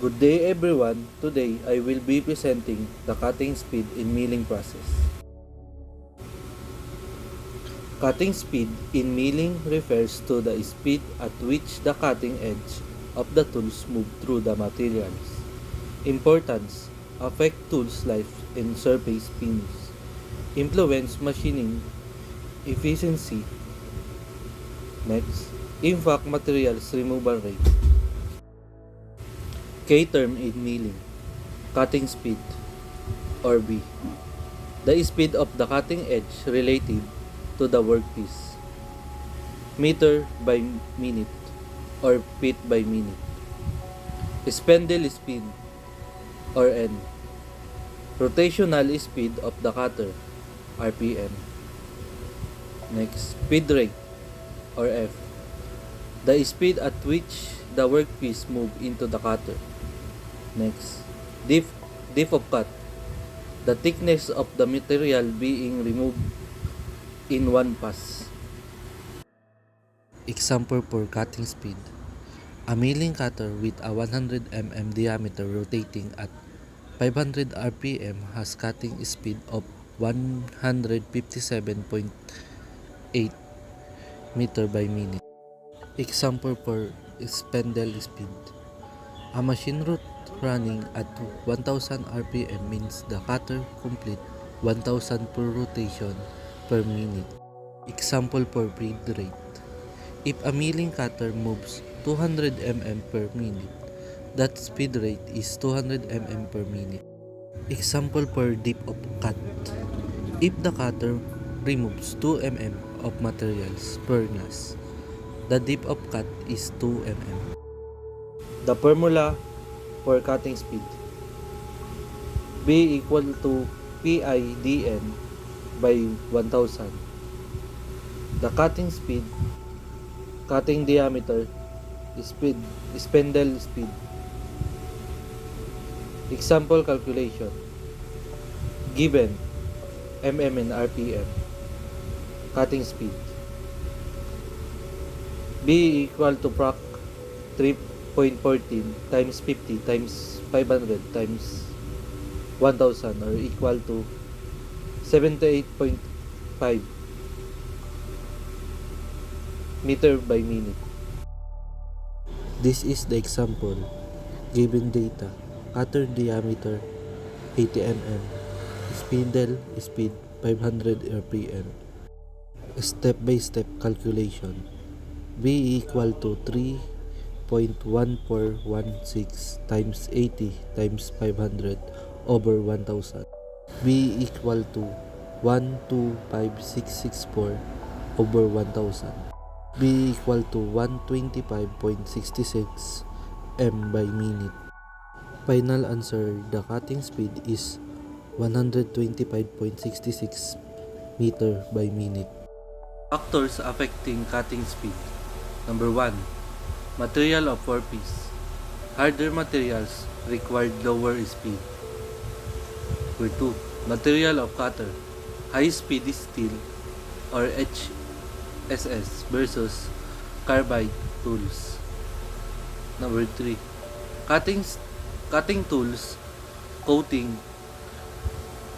Good day everyone. Today I will be presenting the cutting speed in milling process. Cutting speed in milling refers to the speed at which the cutting edge of the tools move through the materials. Importance: affect tools life and surface finish. Influence machining efficiency. Next, impact materials removal rate. K term in milling: cutting speed or B. The speed of the cutting edge relative to the workpiece. Meter by minute or feet by minute. Spindle speed or N. Rotational speed of the cutter, RPM. Next, speed rate or F. The speed at which the workpiece move into the cutter. Next, depth of cut. The thickness of the material being removed in one pass. Example for cutting speed. A milling cutter with a 100 mm diameter rotating at 500 rpm has cutting speed of 157.8 meter by minute. Example for spindle speed. A machine running at 1000 rpm means the cutter complete 1000 per rotation per minute. Example for feed rate. If a milling cutter moves 200 mm per minute, that speed rate is 200 mm per minute. Example for depth of cut. If the cutter removes 2 mm of materials per glass, the depth of cut is 2 mm. The formula for cutting speed: B equal to PIDN by 1000. The cutting speed, cutting diameter, speed, spindle speed. Example calculation. Given mm and rpm. Cutting speed. B equal to proc 3.14 times 50 times 500 times 1000 or equal to 78.5 meter by minute. This is the example. Given data: cutter diameter 80 mm, spindle speed 500 rpm. Step by step calculation. B equal to 3.1416 times 80 times 500 over 1000. B equal to 125,664 over 1000. B equal to 125.66 m by minute. Final answer: the cutting speed is 125.66 meter by minute. Factors affecting cutting speed. Number 1. Material of workpiece. Harder materials required lower speed. Number 2. Material of cutter. High speed steel or HSS versus carbide tools. Number 3. Cutting tools. Coating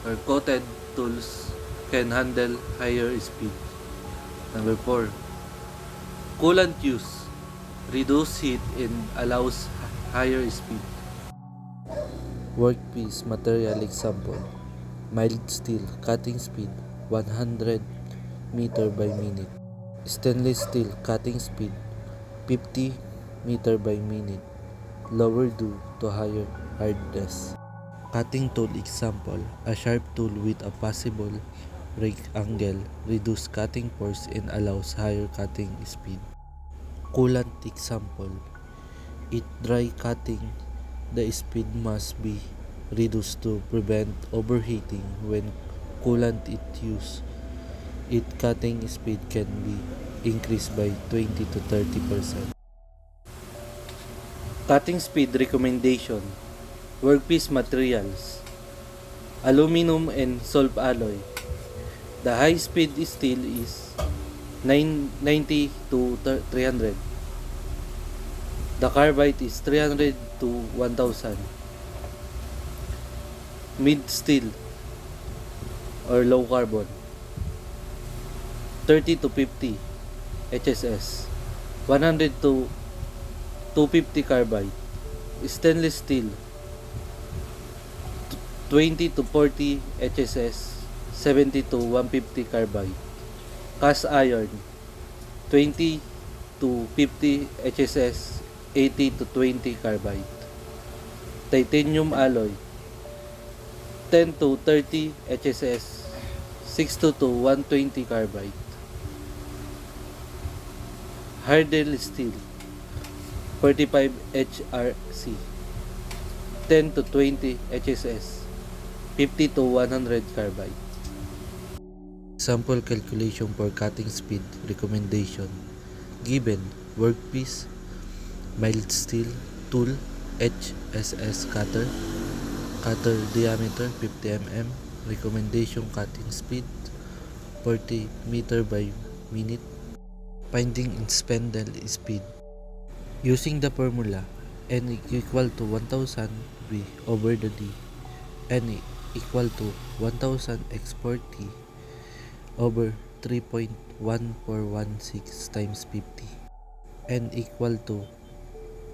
or coated tools can handle higher speed. Number 4. Coolant use. Reduce heat and allows higher speed. Workpiece material example. Mild steel, cutting speed 100 meter by minute. Stainless steel, cutting speed 50 meter by minute. Lower due to higher hardness. Cutting tool example. A sharp tool with a possible rake angle reduce cutting force and allows higher cutting speed. Coolant example. In dry cutting, the speed must be reduced to prevent overheating when coolant is used. Its cutting speed can be increased by 20 to 30%. Cutting speed recommendation. Workpiece materials: aluminum and solved alloy. The high speed steel is 90 to 300. The carbide is 300 to 1000. Mid steel or low carbon 30 to 50 HSS. 100 to 250 carbide. Stainless steel 20 to 40 HSS. 70 to 150 carbide. Cast iron 20 to 50 HSS. 80 to 20 carbide. Titanium alloy 10 to 30 HSS. 60 to 120 carbide. Hardel steel 45 HRC 10 to 20 HSS. 50 to 100 carbide. Sample calculation for cutting speed recommendation. Given workpiece, mild steel tool, HSS cutter, cutter diameter 50 mm, recommendation cutting speed 40 meter by minute, finding in spindle speed. Using the formula N equal to 1000 V over the D, N equal to 1000 x 40 over 3.1416 times 50, N equal to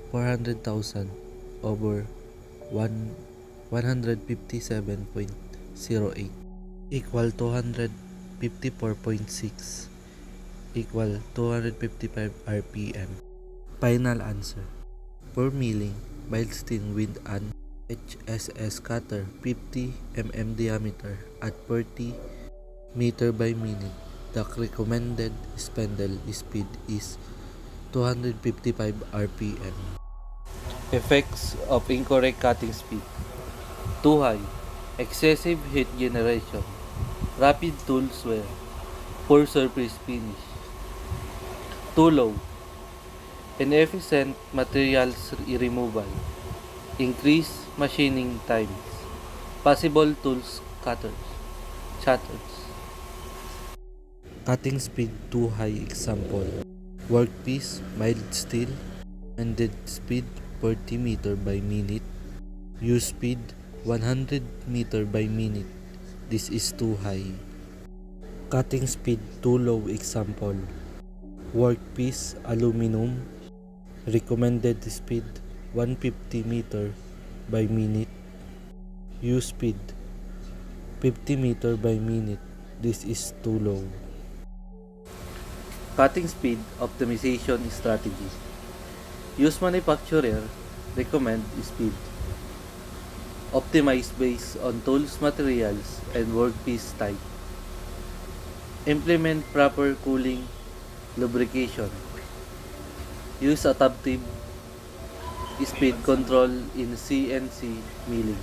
400,000 over 157.08 equal 254.6 equal 255 RPM. Final answer. For milling, mild steel with an HSS cutter 50 mm diameter at 40 meter by minute, the recommended spindle speed is 255 RPM. Effects of incorrect cutting speed. Too high, excessive heat generation, rapid tools wear, poor surface finish. Too low, inefficient materials removal, increased machining times, possible tools chatters. Cutting speed too high example. Workpiece, mild steel, ended speed 40 meter by minute. Use speed 100 meter by minute. This is too high. Cutting speed too low example. Workpiece, aluminum, recommended speed 150 meter by minute. Use speed 50 meter by minute. This is too low. Cutting speed optimization strategy. Use manufacturer recommend speed. Optimize based on tools, materials, and workpiece type. Implement proper cooling, lubrication. Use adaptive speed control in CNC milling.